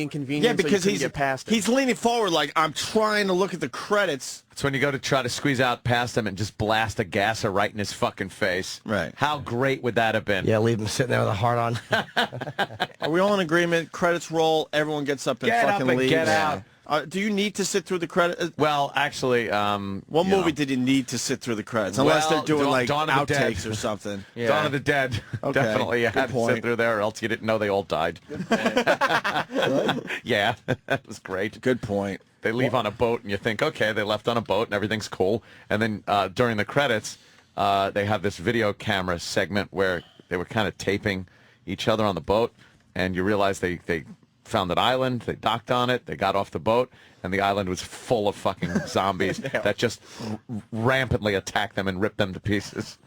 inconvenient. Yeah, because so you get past it. he's leaning forward like, I'm trying to look at the credits. It's when you go to try to squeeze out past him and just blast a gasser right in his fucking face. Right. How great would that have been? Yeah, leave him sitting there with a heart on. Are we all in agreement? Credits roll, everyone gets up and Get fucking up and leaves. get out. Do you need to sit through the credits? Well, actually, what movie did you need to sit through the credits? Unless they're doing like Dawn of the Dead. outtakes or something. Yeah. Dawn of the Dead. Okay. Definitely, you had to point. sit through there, or else you didn't know they all died. Yeah, that was great. Good point. They leave on a boat, and you think, okay, they left on a boat, and everything's cool. And then during the credits, they have this video camera segment where they were kind of taping each other on the boat, and you realize they found an island, they docked on it, they got off the boat, and the island was full of fucking zombies that just rampantly attacked them and ripped them to pieces.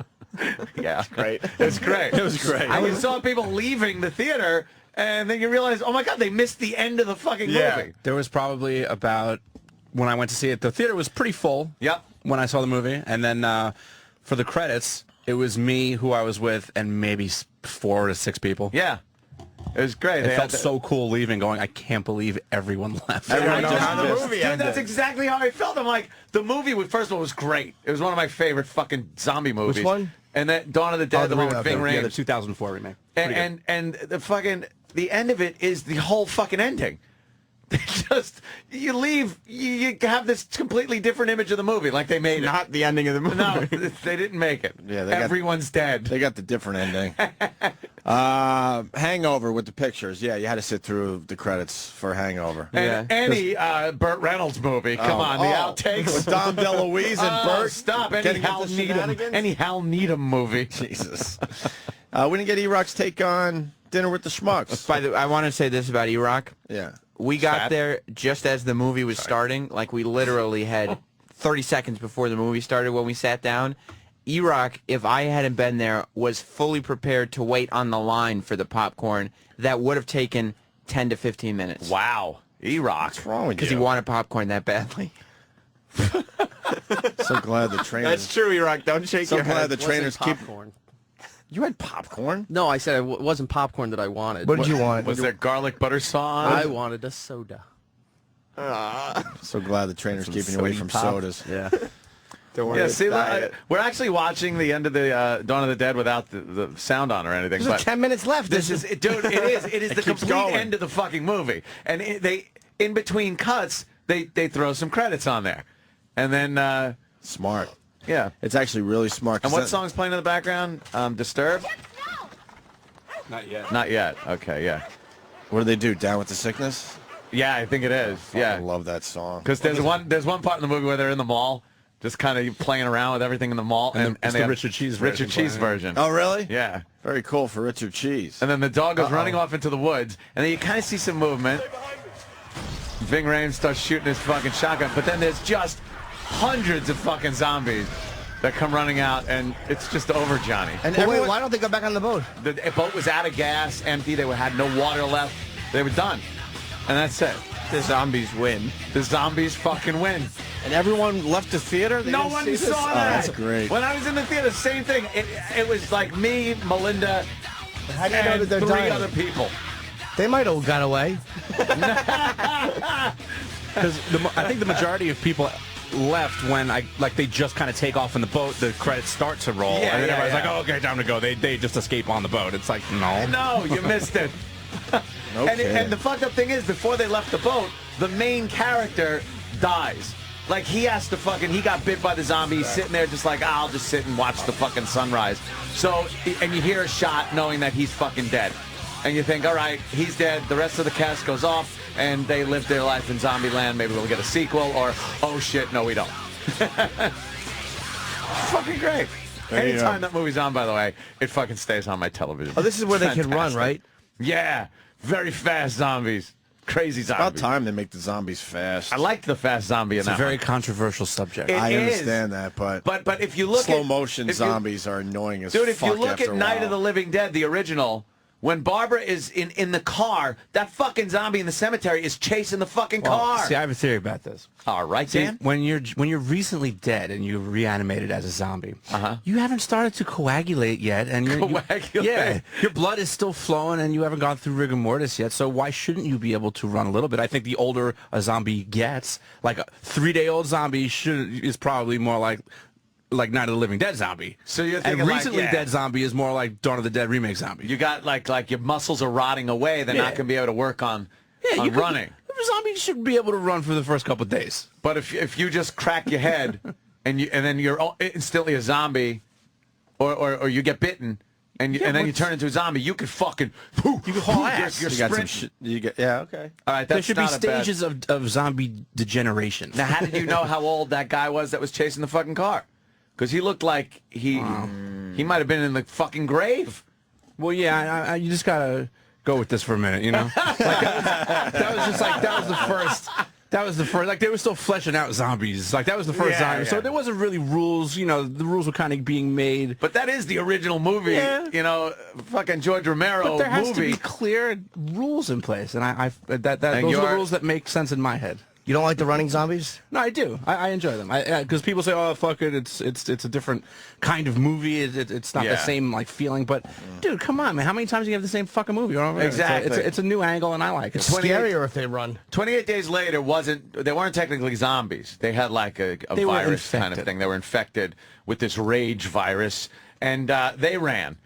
Yeah. Great. It's great. It was great. And you saw people leaving the theater, and then you realize, oh my God, they missed the end of the fucking movie. There was probably about, when I went to see it, the theater was pretty full. Yep. When I saw the movie. And then for the credits, it was me, who I was with, and maybe 4 to 6 people. Yeah. It was great. It felt so cool leaving, going, I can't believe everyone left. Everyone knows how the Dude, that's exactly how I felt. I'm like, the movie, first of all, was great. It was one of my favorite fucking zombie movies. Which one? And then Dawn of the Dead, the one with Ving Rhames. Yeah, the 2004 remake. And the fucking, the end of it is the whole fucking ending. Just, you leave, you have this completely different image of the movie, like they made it. Not the ending of the movie. No, they didn't make it. Yeah, everyone's dead. They got the different ending. Hangover with the pictures. Yeah, you had to sit through the credits for Hangover. And any Burt Reynolds movie. Come on, the outtakes. With Dom DeLuise and Burt. Stop. Any Getting Hal into the shenanigans? Needham. Any Hal Needham movie. Jesus. We didn't get E-Rock's take on Dinner with the Schmucks. By the way, I want to say this about E-Rock. Yeah. We got Fat. there just as the movie was starting. Like, we literally had 30 seconds before the movie started when we sat down. E-Rock, if I hadn't been there, was fully prepared to wait on the line for the popcorn. That would have taken 10 to 15 minutes. Wow. E-Rock. What's wrong with you? Because he wanted popcorn that badly. So glad the trainers. That's true, E-Rock. Don't shake So your glad head. the trainers keep. Popcorn. You had popcorn? No, I said it wasn't popcorn that I wanted. What did you want? Was there garlic butter sauce? I wanted a soda. So glad the trainers keeping you away from sodas. Yeah. Don't worry. Yeah, see, we're actually watching the end of the Dawn of the Dead without the sound on or anything. There's 10 minutes left. This is, dude, it is. It is the keeps complete going. end of the fucking movie. And in between cuts, they throw some credits on there. And then, Smart. yeah. It's actually really smart. And what song's playing in the background? Disturbed? Not yet. Not yet. Okay, yeah. What do they do? Down with the Sickness? Yeah, I think it is. I Yeah. love that song. Because there's one part in the movie where they're in the mall, just kind of playing around with everything in the mall. And And the they have Richard Cheese version Richard Cheese playing. version. Oh, really? Yeah. Very cool for Richard Cheese. And then the dog goes running off into the woods, and then you kind of see some movement. Ving Rhames starts shooting his fucking shotgun, but then there's just hundreds of fucking zombies that come running out, and it's just over, Johnny. And But wait, everyone, why don't they go back on the boat? The boat was out of gas, empty. They had no water left. They were done, and that's it. The zombies win. The zombies fucking win. and everyone left the theater? They No didn't one see saw this? that. Oh, that's great. When I was in the theater, same thing. It was like me, Melinda, How do you know and that they're 3 dying? other people. They might have got away. Because I think the majority of people left when they just kind of take off in the boat, the credits start to roll, Yeah, and then yeah, everybody's yeah. like, oh, okay, time to go. They just escape on the boat. It's like, no. No, you missed it. Okay. And the fucked up thing is, before they left the boat, the main character dies. Like, he has to fucking, he got bit by the zombie. He's sitting there just like, I'll just sit and watch the fucking sunrise. So, and you hear a shot knowing that he's fucking dead. And you think, all right, he's dead. The rest of the cast goes off, and they live their life in zombie land. Maybe we'll get a sequel, or, oh shit, no, we don't. Fucking great. Anytime that movie's on, by the way, it fucking stays on my television. Oh, this is where they can run, Fantastic. right? Yeah, very fast zombies. Crazy zombies. About time they make the zombies fast. I liked the fast zombie in It's a that very one. controversial subject. It I is. understand that, but But if you look slow at motion if you- zombies are annoying as dude, if fuck you look after at a Night while. of the Living Dead, the original, When Barbara is in the car, that fucking zombie in the cemetery is chasing the fucking car. See, I have a theory about this. All right, See, Dan. when you're recently dead and you're reanimated as a zombie, you haven't started to coagulate yet, and Coagulate? your blood is still flowing, and you haven't gone through rigor mortis yet. So why shouldn't you be able to run a little bit? I think the older a zombie gets, like a 3-day-old zombie is probably more like Night of the Living Dead zombie. So you're and thinking like, recently yeah. dead zombie is more like Dawn of the Dead remake zombie. You got like your muscles are rotting away. They're not going to be able to work on running. A zombie should be able to run for the first couple of days. But if you just crack your head and then you're instantly a zombie, or you get bitten and then you turn into a zombie, you could fucking you could haul ass. You're You got some sprinting. okay. All right, There that's should be not a bad- stages of zombie degeneration. Now, how did you know how old that guy was that was chasing the fucking car? Because he looked like he might have been in the fucking grave. Well, yeah, you just gotta go with this for a minute, you know. That was the first. Like they were still fleshing out zombies. Like that was the first Yeah, zombie. yeah. So there wasn't really rules. You know, the rules were kind of being made. But that is the original movie. Yeah. You know, fucking George Romero But there has movie. to be clear rules in place, and And those are the you're- rules that make sense in my head. You don't like the running zombies? No, I do. I enjoy them. Because people say, "Oh, fuck it, it's a different kind of movie. It's not Yeah. the same like feeling." But dude, come on, man! How many times do you have the same fucking movie? Exactly. It's a new angle, and I like it. It's scarier if they run. 28 Days Later they weren't technically zombies. They had like a They were virus kind of infected. thing. They were infected with this rage virus, and they ran.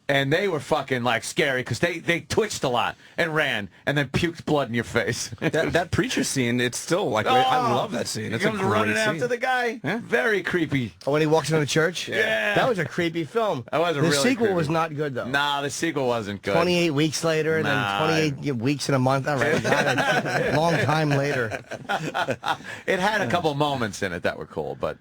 And they were fucking like scary because they twitched a lot and ran and then puked blood in your face. that preacher scene, it's still like I love that scene. He It's comes a great running scene. after the guy. Yeah. Very creepy. Oh, when he walks into the church? Yeah. That was a creepy film. That was a the really sequel creepy. was not good, though. Nah, the sequel wasn't good. 28 weeks later, and Nah. then 28 weeks in a month. All right, a long time later. It had a couple moments in it that were cool, but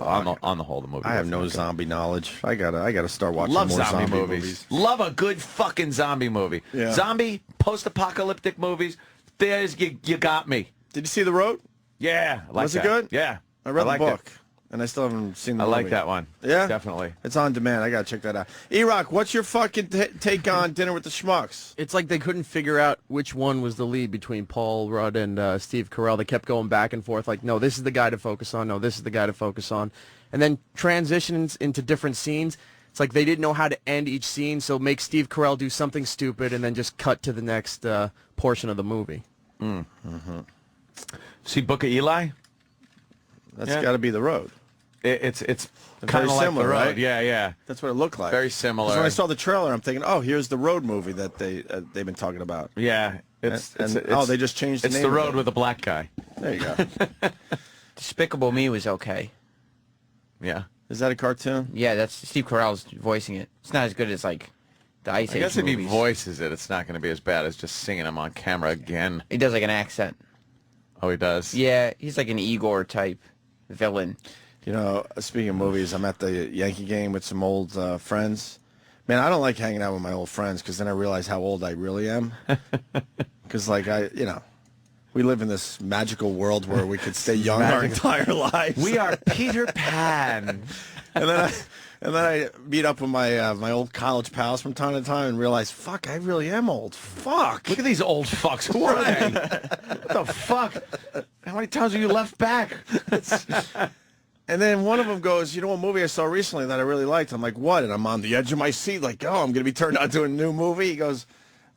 on the whole, the movie. I have no wasn't zombie knowledge. I gotta start good. watching Love more zombie movies. Love a good fucking zombie movie. Yeah. Zombie post-apocalyptic movies. There's you got me. Did you see The Road? Yeah, I like Was it that. good? Yeah, I read liked the it. book, and I still haven't seen the I movie. like that one. Yeah? Definitely. It's on demand. I gotta check that out. E-Rock, what's your fucking take on Dinner with the Schmucks? It's like they couldn't figure out which one was the lead between Paul Rudd and Steve Carell. They kept going back and forth like, no, this is the guy to focus on. No, this is the guy to focus on. And then transitions into different scenes. It's like they didn't know how to end each scene, so make Steve Carell do something stupid and then just cut to the next portion of the movie. See Book of Eli? That's Yeah. gotta be The Road. It's Very kind of like similar, The Road. right? Yeah, yeah. That's what it looked like. Very 'Cause similar. when I saw the trailer, I'm thinking, oh, here's the Road movie that they've been talking about. Yeah. It's they just changed the It's name The of Road it. with a black guy. There you go. Despicable Me was okay. Yeah. Is that a cartoon? Yeah, that's Steve Carell's voicing it. It's not as good as like the Ice I Age guess if he movies. voices it, it's not going to be as bad as just singing him on camera again. He does like an accent. Oh, he does? Yeah, he's like an Igor type villain. You know, speaking of movies, I'm at the Yankee game with some old friends. Man, I don't like hanging out with my old friends because then I realize how old I really am. Because, like, we live in this magical world where we could stay young our entire lives. We are Peter Pan. and then I meet up with my my old college pals from time to time and realize, fuck, I really am old. Fuck. Look at these old fucks. Who are they? What the fuck? How many times have you left back? And then one of them goes, you know what movie I saw recently that I really liked? I'm like, what? And I'm on the edge of my seat like, oh, I'm going to be turned on to a new movie. He goes,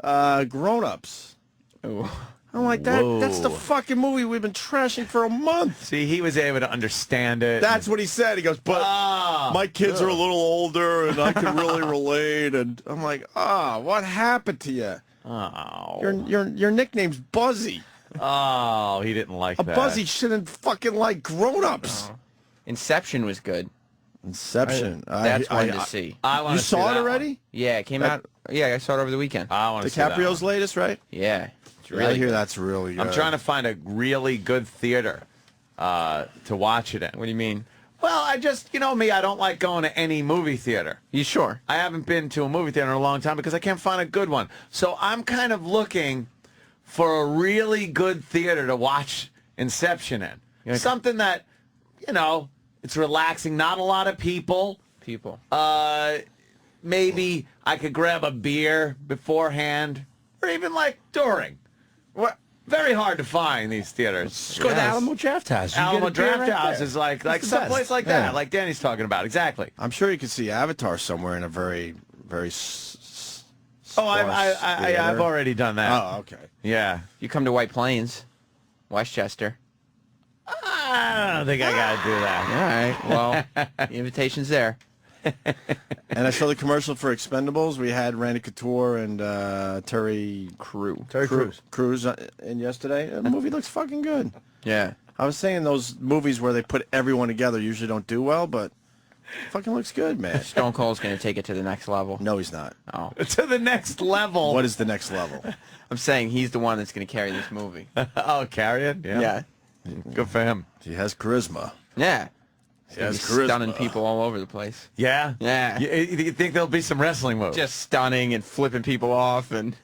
Grown Ups. I'm like, that's the fucking movie we've been trashing for a month. See, he was able to understand it. That's what he said. He goes, but my kids are a little older and I can really relate. And I'm like, what happened to you? Oh. Your nickname's Buzzy. Oh, he didn't like A that. Buzzy shouldn't fucking like Grown Ups. Inception was good. Inception. That's one to see. I want You to see saw it that already? Yeah, it came out. Yeah, I saw it over the weekend. One. I want to see that DiCaprio's one. latest, right? Yeah, it's I really hear good. that's really good. I'm trying to find a really good theater to watch it in. What do you mean? Well, I just, you know me, I don't like going to any movie theater. You sure? I haven't been to a movie theater in a long time because I can't find a good one. So I'm kind of looking for a really good theater to watch Inception in. Something that, you know, it's relaxing, not a lot of people. maybe I could grab a beer beforehand, or even like during. What? Very hard to find these theaters. Just go to the Alamo Draft House. You Alamo get a beer Draft right House there. is like the someplace best. like that, like Danny's talking about. Exactly. I'm sure you could see Avatar somewhere in a very, very. Oh, I've already done that. Oh, okay. Yeah. You come to White Plains, Westchester. I don't think I gotta do that. All right. Well, the invitation's there. And I saw the commercial for Expendables. We had Randy Couture and Terry Crews in yesterday. The movie looks fucking good. Yeah. I was saying those movies where they put everyone together usually don't do well, but fucking looks good, man. Stone Cold's going to take it to the next level. No, he's not. Oh. To the next level. What is the next level? I'm saying he's the one that's going to carry this movie. Oh, carry it? Yeah. Good for him. He has charisma. Yeah. He has He's charisma. stunning people all over the place. Yeah? Yeah. You think there'll be some wrestling moves? Just stunning and flipping people off and